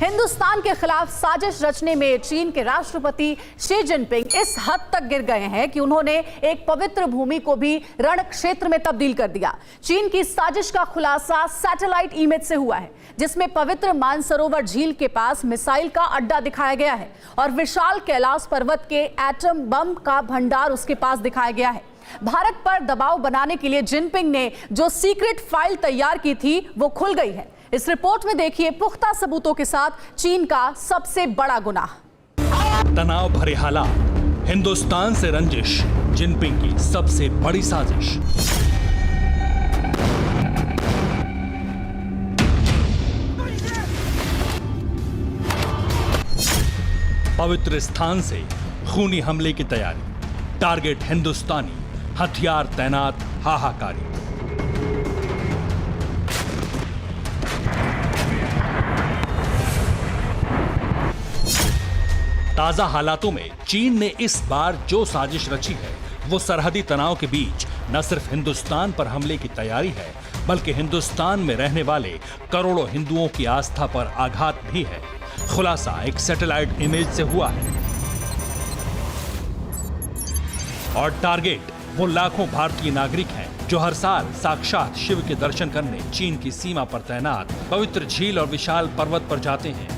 हिंदुस्तान के खिलाफ साजिश रचने में चीन के राष्ट्रपति शी जिनपिंग इस हद तक गिर गए हैं कि उन्होंने एक पवित्र भूमि को भी रण क्षेत्र में तब्दील कर दिया। चीन की साजिश का खुलासा सैटेलाइट इमेज से हुआ है, जिसमें पवित्र मानसरोवर झील के पास मिसाइल का अड्डा दिखाया गया है और विशाल कैलाश पर्वत के एटम बम का भंडार उसके पास दिखाया गया है। भारत पर दबाव बनाने के लिए जिनपिंग ने जो सीक्रेट फाइल तैयार की थी वो खुल गई है। इस रिपोर्ट में देखिए पुख्ता सबूतों के साथ चीन का सबसे बड़ा गुनाह। तनाव भरे हालात, हिंदुस्तान से रंजिश, जिनपिंग की सबसे बड़ी साजिश। पवित्र स्थान से खूनी हमले की तैयारी, टारगेट हिंदुस्तानी, हथियार तैनात, हाहाकारी। ताजा हालातों में चीन ने इस बार जो साजिश रची है वो सरहदी तनाव के बीच न सिर्फ हिंदुस्तान पर हमले की तैयारी है, बल्कि हिंदुस्तान में रहने वाले करोड़ों हिंदुओं की आस्था पर आघात भी है। खुलासा एक सैटेलाइट इमेज से हुआ है और टारगेट वो लाखों भारतीय नागरिक हैं जो हर साल साक्षात शिव के दर्शन करने चीन की सीमा पर तैनात पवित्र झील और विशाल पर्वत पर जाते हैं।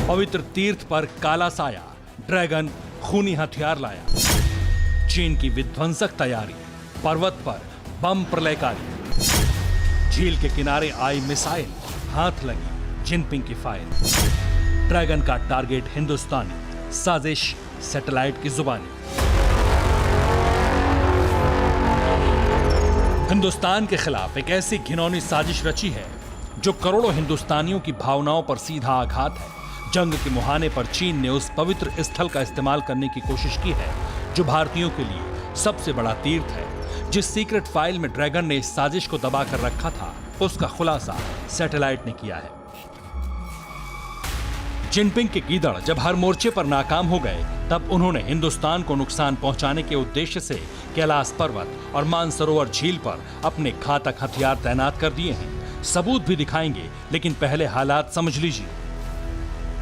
पवित्र तीर्थ पर काला साया, ड्रैगन, खूनी हथियार लाया। चीन की विध्वंसक तैयारी, पर्वत पर बम प्रलयकारी, झील के किनारे आई मिसाइल, हाथ लगी जिनपिंग की फाइल। ड्रैगन का टारगेट हिंदुस्तानी, साजिश सैटेलाइट की जुबानी। हिंदुस्तान के खिलाफ एक ऐसी घिनौनी साजिश रची है जो करोड़ों हिंदुस्तानियों की भावनाओं पर सीधा आघात है। जंग के मुहाने पर चीन ने उस पवित्र स्थल का इस्तेमाल करने की कोशिश की है जो भारतीयों के लिए सबसे बड़ा तीर्थ है। जिस सीक्रेट फाइल में ड्रैगन ने इस साजिश को दबा कर रखा था, उसका खुलासा सैटेलाइट ने किया है। जिनपिंग के गीदड़ जब हर मोर्चे पर नाकाम हो गए, तब उन्होंने हिंदुस्तान को नुकसान पहुंचाने के उद्देश्य से कैलाश पर्वत और मानसरोवर झील पर अपने घातक हथियार तैनात कर दिए हैं। सबूत भी दिखाएंगे, लेकिन पहले हालात समझ लीजिए।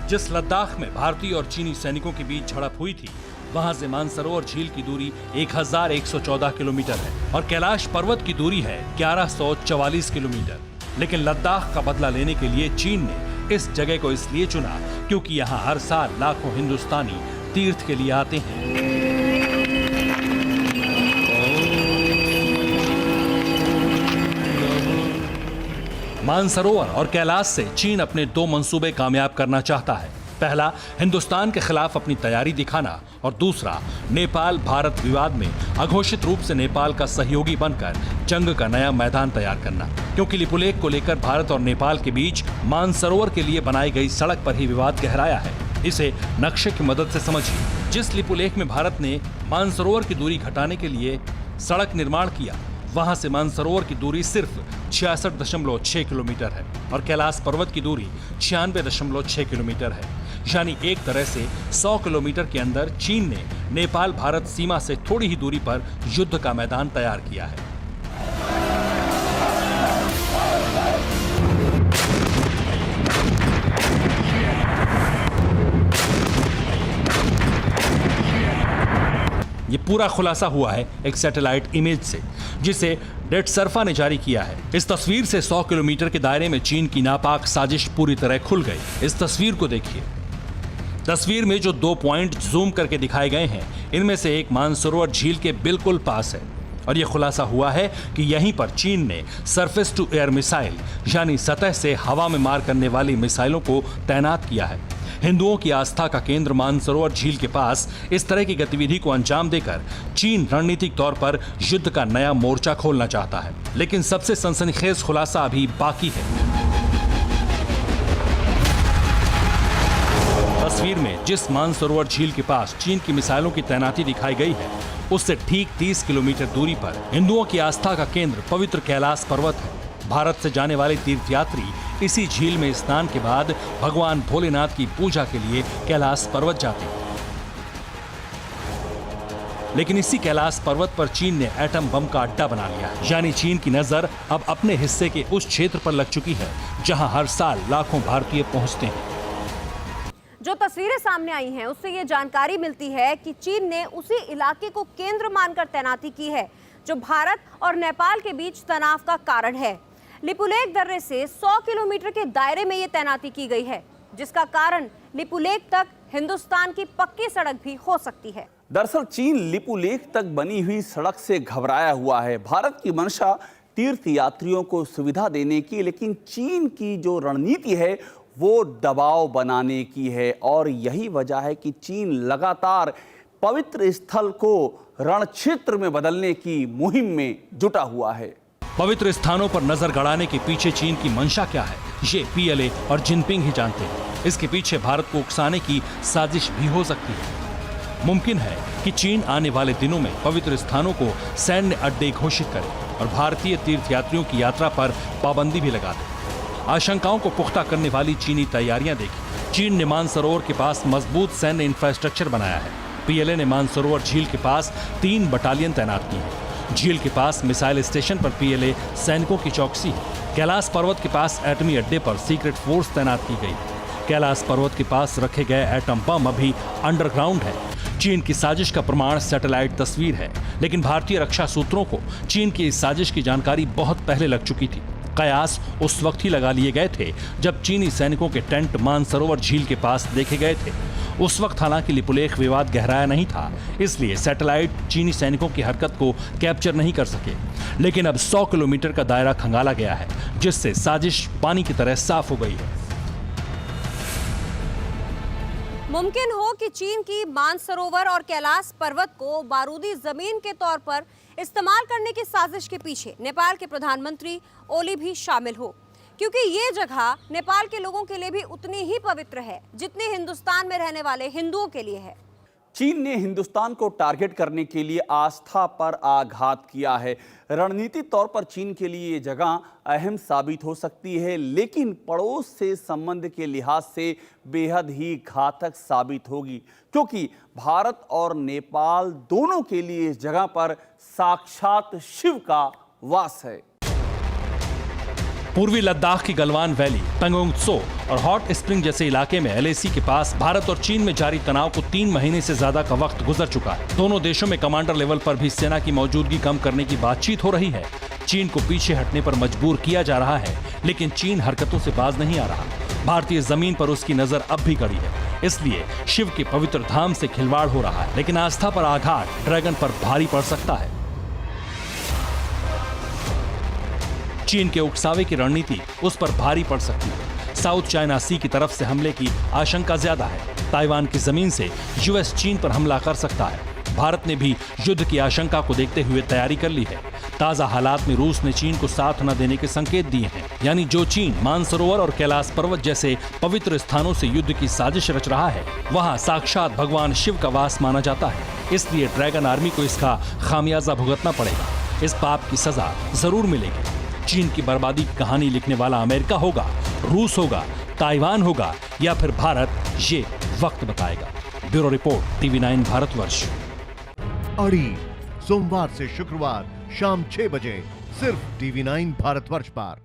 जिस लद्दाख में भारतीय और चीनी सैनिकों के बीच झड़प हुई थी, वहां से मानसरोवर झील की दूरी 1114 किलोमीटर है और कैलाश पर्वत की दूरी है 1144 किलोमीटर। लेकिन लद्दाख का बदला लेने के लिए चीन ने इस जगह को इसलिए चुना क्योंकि यहाँ हर साल लाखों हिंदुस्तानी तीर्थ के लिए आते हैं। मानसरोवर और कैलाश से चीन अपने दो मंसूबे कामयाब करना चाहता है। पहला, हिंदुस्तान के खिलाफ अपनी तैयारी दिखाना और दूसरा, नेपाल भारत विवाद में अघोषित रूप से नेपाल का सहयोगी बनकर जंग का नया मैदान तैयार करना। क्योंकि लिपुलेख को लेकर भारत और नेपाल के बीच मानसरोवर के लिए बनाई गई सड़क पर ही विवाद गहराया है। इसे नक्शे की मदद से समझिए। जिस लिपुलेख में भारत ने मानसरोवर की दूरी घटाने के लिए सड़क निर्माण किया, वहां से मानसरोवर की दूरी सिर्फ 66.6 किलोमीटर है और कैलाश पर्वत की दूरी 96.6 किलोमीटर है। यानी एक तरह से 100 किलोमीटर के अंदर चीन ने नेपाल भारत सीमा से थोड़ी ही दूरी पर युद्ध का मैदान तैयार किया है। ये पूरा खुलासा हुआ है एक सैटेलाइट इमेज से, जिसे डेटसर्फा ने जारी किया है। इस तस्वीर से 100 किलोमीटर के दायरे में चीन की नापाक साजिश पूरी तरह खुल गई। इस तस्वीर को देखिए। तस्वीर में जो 2 पॉइंट जूम करके दिखाए गए हैं, इनमें से एक मानसरोवर झील के बिल्कुल पास है और यह खुलासा हुआ है कि यहीं पर चीन ने सरफेस टू एयर मिसाइल यानी सतह से हवा में मार करने वाली मिसाइलों को तैनात किया है। हिंदुओं की आस्था का केंद्र मानसरोवर झील के पास इस तरह की गतिविधि को अंजाम देकर चीन रणनीतिक तौर पर युद्ध का नया मोर्चा खोलना चाहता है। लेकिन सबसे सनसनीखेज खुलासा अभी बाकी है। तस्वीर में जिस मानसरोवर झील के पास चीन की मिसाइलों की तैनाती दिखाई गई है, उससे ठीक 30 किलोमीटर दूरी पर हिंदुओं की आस्था का केंद्र पवित्र कैलाश पर्वत है। भारत से जाने वाले तीर्थयात्री इसी झील में स्नान के बाद भगवान भोलेनाथ की पूजा के लिए कैलाश पर्वत जाते हैं। लेकिन इसी कैलाश पर्वत पर चीन ने एटम बम का अड्डा बना लिया है। यानी चीन की नजर अब अपने हिस्से के उस क्षेत्र पर लग चुकी है जहां हर साल लाखों भारतीय पहुंचते हैं। जो तस्वीरें सामने आई हैं उससे ये जानकारी मिलती है कि चीन ने उसी इलाके को केंद्र मानकर तैनाती की है जो भारत और नेपाल के बीच तनाव का कारण है। लिपुलेख दर्रे से 100 किलोमीटर के दायरे में ये तैनाती की गई है, जिसका कारण लिपुलेख तक हिंदुस्तान की पक्की सड़क भी हो सकती है। दरअसल चीन लिपुलेख तक बनी हुई सड़क से घबराया हुआ है। भारत की मंशा तीर्थ यात्रियों को सुविधा देने की, लेकिन चीन की जो रणनीति है वो दबाव बनाने की है और यही वजह है कि चीन लगातार पवित्र स्थल को रणक्षेत्र में बदलने की मुहिम में जुटा हुआ है। पवित्र स्थानों पर नजर गड़ाने के पीछे चीन की मंशा क्या है, ये पीएलए और जिनपिंग ही जानते हैं। इसके पीछे भारत को उकसाने की साजिश भी हो सकती है। मुमकिन है कि चीन आने वाले दिनों में पवित्र स्थानों को सैन्य अड्डे घोषित करे और भारतीय तीर्थयात्रियों की यात्रा पर पाबंदी भी लगा दे। आशंकाओं को पुख्ता करने वाली चीनी तैयारियां देखी। चीन ने मानसरोवर के पास मजबूत सैन्य इंफ्रास्ट्रक्चर बनाया है। पीएलए ने मानसरोवर झील के पास 3 बटालियन तैनात की है। झील के पास मिसाइल स्टेशन पर पीएलए सैनिकों की चौकसी है। कैलाश पर्वत के पास एटमी अड्डे पर सीक्रेट फोर्स तैनात की गई है। कैलाश पर्वत के पास रखे गए एटम बम अभी अंडरग्राउंड है। चीन की साजिश का प्रमाण सैटेलाइट तस्वीर है, लेकिन भारतीय रक्षा सूत्रों को चीन की इस साजिश की जानकारी बहुत पहले लग चुकी थी। कयास उस वक्त ही लगा लिए गए थे जब चीनी सैनिकों के टेंट मानसरोवर झील के पास देखे गए थे। उस वक्त हालांकि लिपुलेख विवाद गहराया नहीं था, इसलिए सैटेलाइट चीनी सैनिकों की हरकत को कैप्चर नहीं कर सके। लेकिन अब 100 किलोमीटर का दायरा खंगाला गया है, जिससे साजिश पानी की तरह साफ हो गई है। मुमकिन हो कि चीन की मानसरोवर और कैलाश पर्वत को बारूदी जमीन के तौर पर इस्तेमाल करने की साजिश के पीछे नेपाल के प्रधानमंत्री ओली भी शामिल हो, क्योंकि ये जगह नेपाल के लोगों के लिए भी उतनी ही पवित्र है जितनी हिंदुस्तान में रहने वाले हिंदुओं के लिए है। चीन ने हिंदुस्तान को टारगेट करने के लिए आस्था पर आघात किया है। रणनीतिक तौर पर चीन के लिए ये जगह अहम साबित हो सकती है, लेकिन पड़ोस से संबंध के लिहाज से बेहद ही घातक साबित होगी, क्योंकि भारत और नेपाल दोनों के लिए इस जगह पर साक्षात शिव का वास है। पूर्वी लद्दाख की गलवान वैली, पेंगोंग त्सो और हॉट स्प्रिंग जैसे इलाके में एलएसी के पास भारत और चीन में जारी तनाव को 3 महीने से ज्यादा का वक्त गुजर चुका है। दोनों देशों में कमांडर लेवल पर भी सेना की मौजूदगी कम करने की बातचीत हो रही है। चीन को पीछे हटने पर मजबूर किया जा रहा है, लेकिन चीन हरकतों से बाज नहीं आ रहा। भारतीय जमीन पर उसकी नजर अब भी कड़ी है, इसलिए शिव के पवित्र धाम से खिलवाड़ हो रहा है। लेकिन आस्था पर आघात ड्रैगन पर भारी पड़ सकता है। चीन के उकसावे की रणनीति उस पर भारी पड़ सकती है। साउथ चाइना सी की तरफ से हमले की आशंका ज्यादा है। ताइवान की जमीन से यूएस चीन पर हमला कर सकता है। भारत ने भी युद्ध की आशंका को देखते हुए तैयारी कर ली है। ताजा हालात में रूस ने चीन को साथ न देने के संकेत दिए हैं। यानी जो चीन मानसरोवर और कैलाश पर्वत जैसे पवित्र स्थानों से युद्ध की साजिश रच रहा है, वहां साक्षात भगवान शिव का वास माना जाता है। इसलिए ड्रैगन आर्मी को इसका खामियाजा भुगतना पड़ेगा। इस पाप की सजा जरूर मिलेगी। चीन की बर्बादी की कहानी लिखने वाला अमेरिका होगा, रूस होगा, ताइवान होगा या फिर भारत, ये वक्त बताएगा। Bureau report, TV9 Bharatvarsh. अड़ी सोमवार से शुक्रवार शाम 6 बजे सिर्फ TV9 भारतवर्ष पर।